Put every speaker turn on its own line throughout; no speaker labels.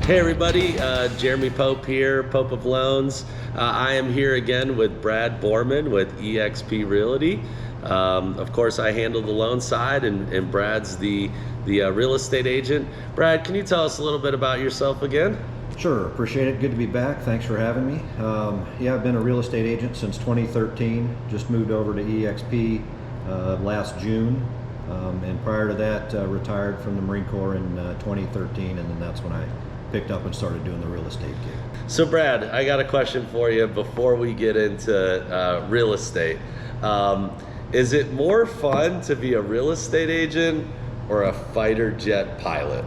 Hey everybody, Jeremy Pope here, Pope of Loans. I am here again with Brad Borman with eXp Realty. Of course, I handle the loan side, and Brad's the real estate agent. Brad, can you tell us a little bit about yourself again?
Sure, appreciate it. Good to be back. Thanks for having me. Yeah, I've been a real estate agent since 2013. Just moved over to eXp last June. And prior to that, retired from the Marine Corps in 2013, and then that's when I picked up and started doing the real estate gig.
So Brad, I got a question for you before we get into real estate. Is it more fun to be a real estate agent or a fighter jet pilot?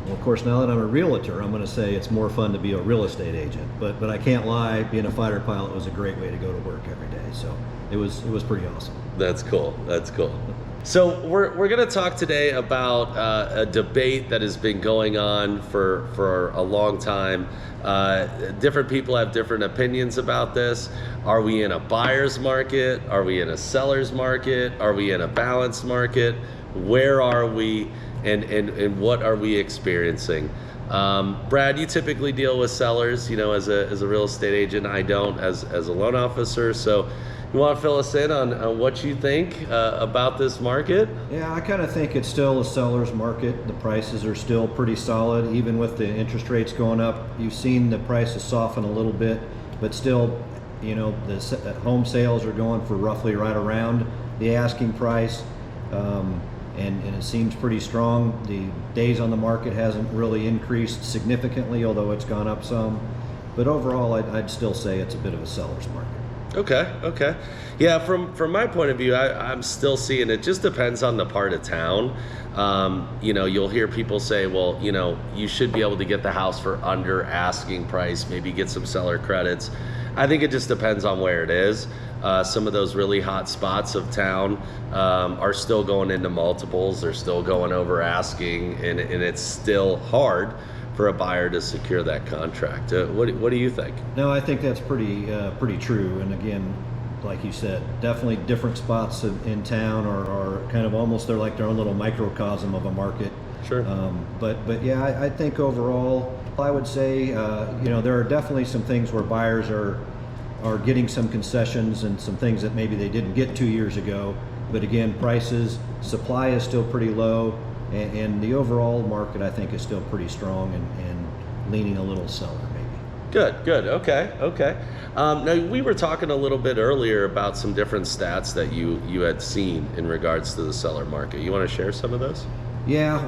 Well, of course, now that I'm a realtor, I'm going to say it's more fun to be a real estate agent. But I can't lie, being a fighter pilot was a great way to go to work every day. So it was pretty awesome.
That's cool. That's cool. So we're going to talk today about a debate that has been going on for a long time. Different people have different opinions about this. Are we in a buyer's market? Are we in a seller's market? Are we in a balanced market? Where are we, and what are we experiencing? Brad, you typically deal with sellers, you know, as a real estate agent. I don't as a loan officer. So you want to fill us in on what you think about this market?
Yeah, I kind of think it's still a seller's market. The prices are still pretty solid, even with the interest rates going up. You've seen the prices soften a little bit, but still, you know, the home sales are going for roughly right around the asking price, and it seems pretty strong. The days on the market hasn't really increased significantly, although it's gone up some. But overall, I'd still say it's a bit of a seller's market.
Okay. Yeah, from my point of view, I'm still seeing it just depends on the part of town. You know, you'll hear people say, well, you know, you should be able to get the house for under asking price, maybe get some seller credits. I think it just depends on where it is. Some of those really hot spots of town are still going into multiples. They're still going over asking, and it's still hard for a buyer to secure that contract. What do you think?
No, I think that's pretty true. And again, like you said, definitely different spots in town are kind of almost, they're like their own little microcosm of a market.
Sure.
But yeah, I think overall, I would say, you know, there are definitely some things where buyers are getting some concessions and some things that maybe they didn't get 2 years ago. But again, prices, supply is still pretty low. And the overall market, I think, is still pretty strong and leaning a little seller, maybe.
Good. Okay. Now, we were talking a little bit earlier about some different stats that you had seen in regards to the seller market. You want to share some of those?
Yeah.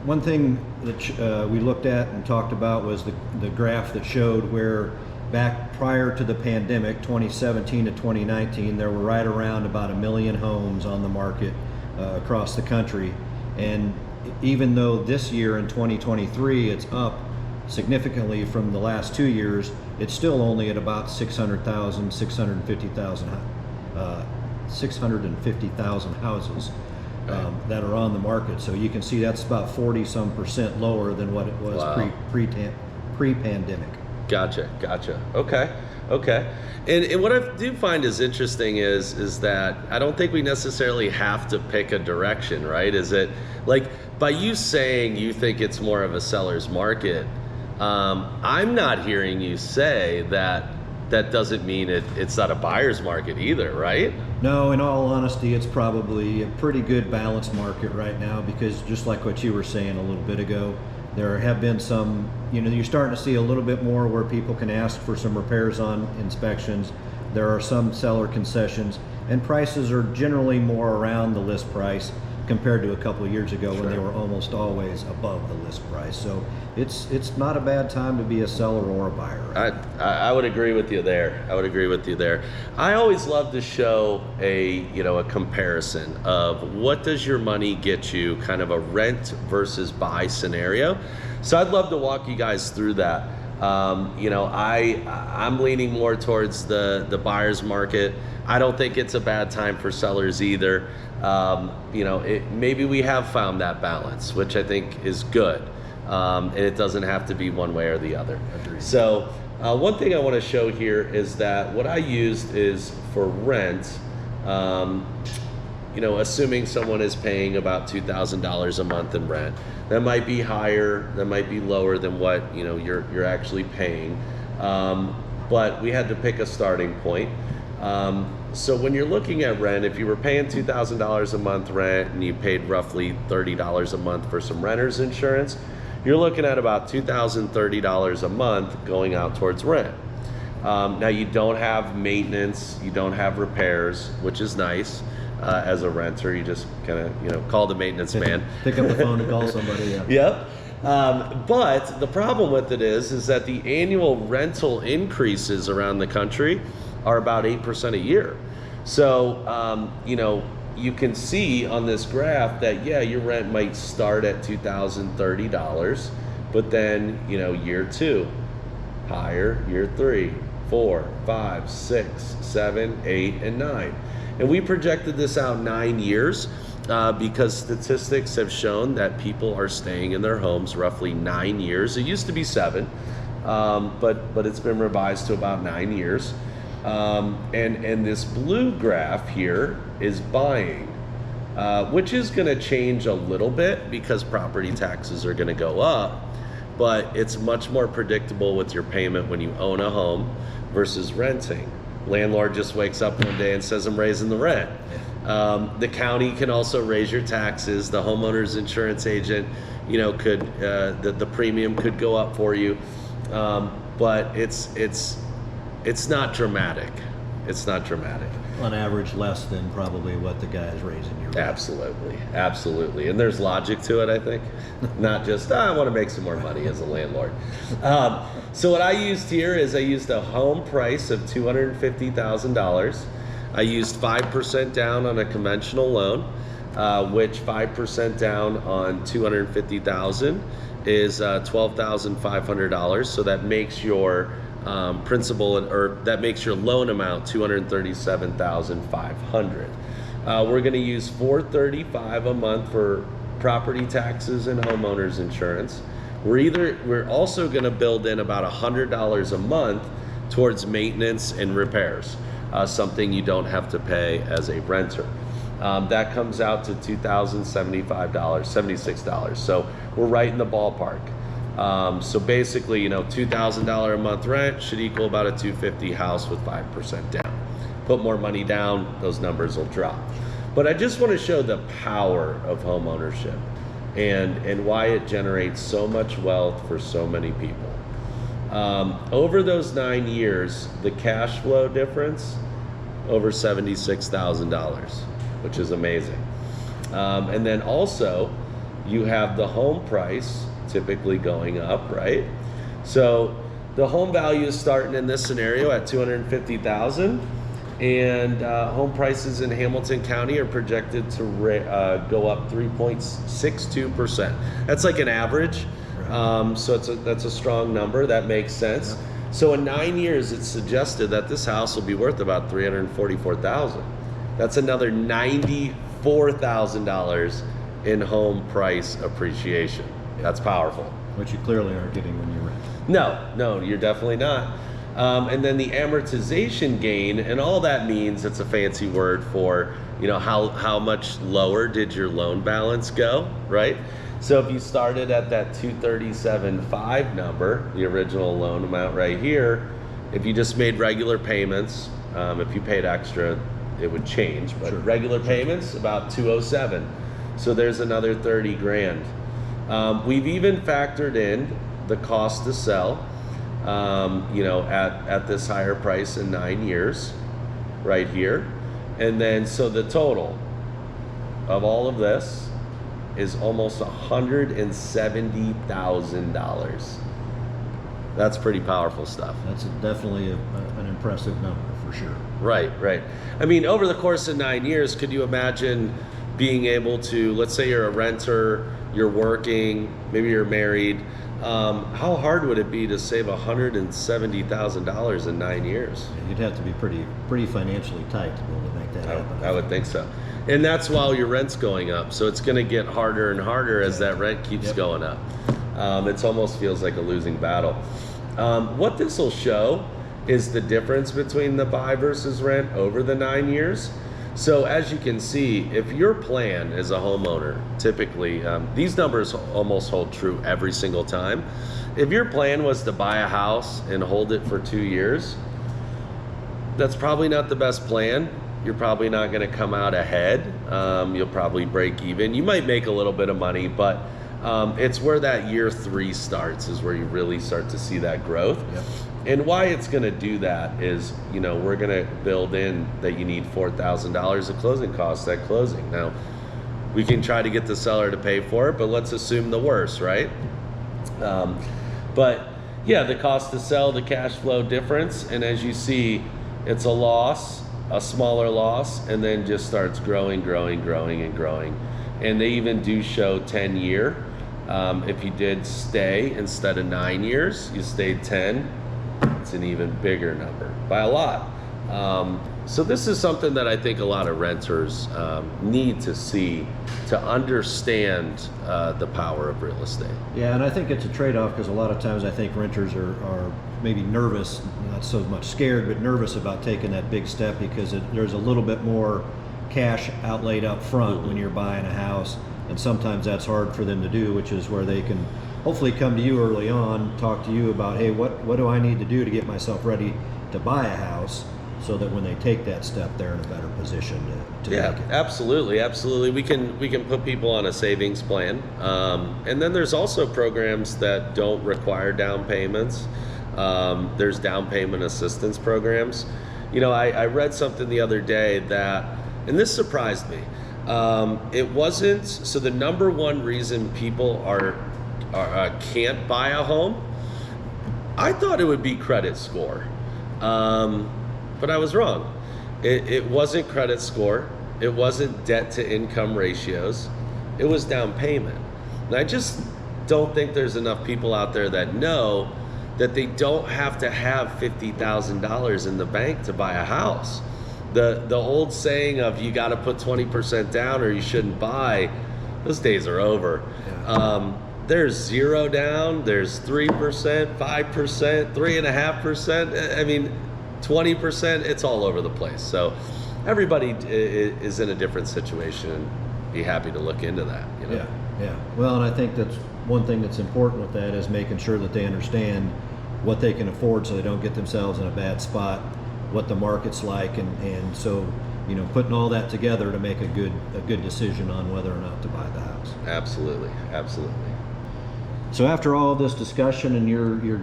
One thing that we looked at and talked about was the graph that showed where back prior to the pandemic, 2017 to 2019, there were right around about 1 million homes on the market across the country. And even though this year in 2023 it's up significantly from the last 2 years, it's still only at about 650,000 houses that are on the market. So you can see that's about 40% lower than what it was. Wow. pre-pandemic.
Gotcha. Okay. And what I do find is interesting is that I don't think we necessarily have to pick a direction, right? Is it like, by you saying you think it's more of a seller's market, I'm not hearing you say that doesn't mean it's not a buyer's market either, right?
No, in all honesty, it's probably a pretty good balanced market right now, because just like what you were saying a little bit ago, there have been some, you know, you're starting to see a little bit more where people can ask for some repairs on inspections. There are some seller concessions, and prices are generally more around the list price compared to a couple of years ago. Sure. When they were almost always above the list price. So it's not a bad time to be a seller or a buyer. Right?
I would agree with you there. I always love to show a comparison of what does your money get you, kind of a rent versus buy scenario. So I'd love to walk you guys through that. You know, I'm leaning more towards the buyer's market. I don't think it's a bad time for sellers either. You know, maybe we have found that balance, which I think is good. And it doesn't have to be one way or the other.
Agreed.
So one thing I want to show here is that what I used is for rent, you know, assuming someone is paying about $2,000 a month in rent. That might be higher, that might be lower than what you're actually paying. But we had to pick a starting point. So when you're looking at rent, if you were paying $2,000 a month rent and you paid roughly $30 a month for some renter's insurance, you're looking at about $2,030 a month going out towards rent. Now you don't have maintenance, you don't have repairs, which is nice. As a renter, you just kind of call the maintenance man.
Pick up the phone and call somebody. Yeah.
Yep. But the problem with it is that the annual rental increases around the country are about 8% a year. So you can see on this graph that your rent might start at $2,030, but then year 2 higher, year 3, 4, 5, 6, 7, 8, and 9. And we projected this out 9 years because statistics have shown that people are staying in their homes roughly 9 years. It used to be 7, but it's been revised to about 9 years. And this blue graph here is buying, which is going to change a little bit because property taxes are going to go up, but it's much more predictable with your payment when you own a home versus renting. Landlord just wakes up one day and says, I'm raising the rent. The county can also raise your taxes. The homeowner's insurance agent, could the premium could go up for you, but it's not dramatic. It's not dramatic.
On average, less than probably what the guy is raising your rent.
Absolutely. And there's logic to it, I think. Not just, I want to make some more money as a landlord. So what I used here is I used a home price of $250,000. I used 5% down on a conventional loan, which 5% down on $250,000 is $12,500. So that makes your principal, or that makes your loan amount $237,500. We're going to use $435 a month for property taxes and homeowners insurance. We're also going to build in about $100 a month towards maintenance and repairs, something you don't have to pay as a renter. That comes out to $2,076. So we're right in the ballpark. So basically, $2,000 a month rent should equal about a $250 house with 5% down. Put more money down, those numbers will drop. But I just want to show the power of home ownership and why it generates so much wealth for so many people. Over those 9 years, the cash flow difference, over $76,000, which is amazing. And then also, you have the home price typically going up, right? So the home value is starting in this scenario at $250,000, and home prices in Hamilton County are projected to go up 3.62%. That's like an average. So that's a strong number. That makes sense. So in 9 years, it's suggested that this house will be worth about $344,000. That's another $94,000 in home price appreciation. That's powerful.
Which you clearly aren't getting when you rent.
No, you're definitely not. And then the amortization gain, and all that means, it's a fancy word for, how much lower did your loan balance go, right? So if you started at that $237,500 number, the original loan amount right here, if you just made regular payments, if you paid extra, it would change, but regular payments, about $207,000. So there's another $30,000. We've even factored in the cost to sell, at this higher price in 9 years, right here. And then, so the total of all of this is almost $170,000. That's pretty powerful stuff.
That's definitely an impressive number for sure.
Right. I mean, over the course of 9 years, could you imagine being able to, let's say you're a renter, you're working, maybe you're married, how hard would it be to save $170,000 in 9 years?
You'd have to be pretty financially tight to be able to make that happen.
I would think so. And that's while your rent's going up. So it's going to get harder and harder as that rent keeps going up. It almost feels like a losing battle. What this will show is the difference between the buy versus rent over the 9 years. So as you can see, if your plan as a homeowner, typically, these numbers almost hold true every single time. If your plan was to buy a house and hold it for 2 years, that's probably not the best plan. You're probably not going to come out ahead. You'll probably break even. You might make a little bit of money, but it's where that year 3 starts, is where you really start to see that growth.
Yep.
And why it's going to do that is, we're going to build in that you need $4,000 of closing costs at closing. Now, we can try to get the seller to pay for it, but let's assume the worst, right? But yeah, the cost to sell, the cash flow difference, and as you see, it's a loss, a smaller loss, and then just starts growing, and they even do show 10-year. If you did stay instead of 9 years, you stayed 10, it's an even bigger number by a lot. So this is something that I think a lot of renters need to see to understand the power of real estate.
Yeah, and I think it's a trade-off, because a lot of times I think renters are maybe nervous, not so much scared, but nervous about taking that big step, because there's a little bit more cash outlaid up front when you're buying a house, and sometimes that's hard for them to do, which is where they can hopefully come to you early on, talk to you about, hey, what do I need to do to get myself ready to buy a house, so that when they take that step, they're in a better position to
Yeah,
make it.
absolutely. We can put people on a savings plan, and then there's also programs that don't require down payments. There's down payment assistance programs. I read something the other day that, and this surprised me. It wasn't, so the number one reason people can't buy a home, I thought it would be credit score. But I was wrong. It wasn't credit score. It wasn't debt to income ratios. It was down payment. And I just don't think there's enough people out there that know that they don't have to have $50,000 in the bank to buy a house. The old saying of you got to put 20% down or you shouldn't buy, those days are over.
Yeah.
There's 0 down, there's 3%, 5%, 3.5%. I mean, 20%, it's all over the place. So everybody is in a different situation, and be happy to look into that.
Yeah. Well, and I think that's one thing that's important with that, is making sure that they understand what they can afford, so they don't get themselves in a bad spot, what the market's like, and so putting all that together to make a good decision on whether or not to buy the house.
Absolutely.
So after all this discussion and your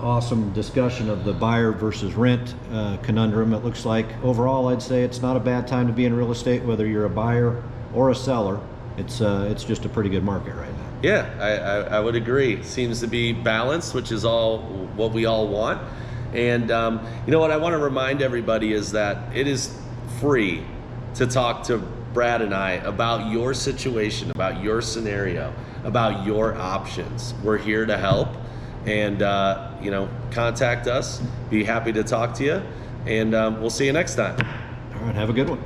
awesome discussion of the buyer versus rent conundrum, it looks like overall I'd say it's not a bad time to be in real estate, whether you're a buyer or a seller. It's just a pretty good market right now.
Yeah, I would agree. Seems to be balanced, which is all what we all want. And what I want to remind everybody is that it is free to talk to Brad and I about your situation, about your scenario, about your options. We're here to help, and contact us. Be happy to talk to you, and we'll see you next time.
All right, have a good one.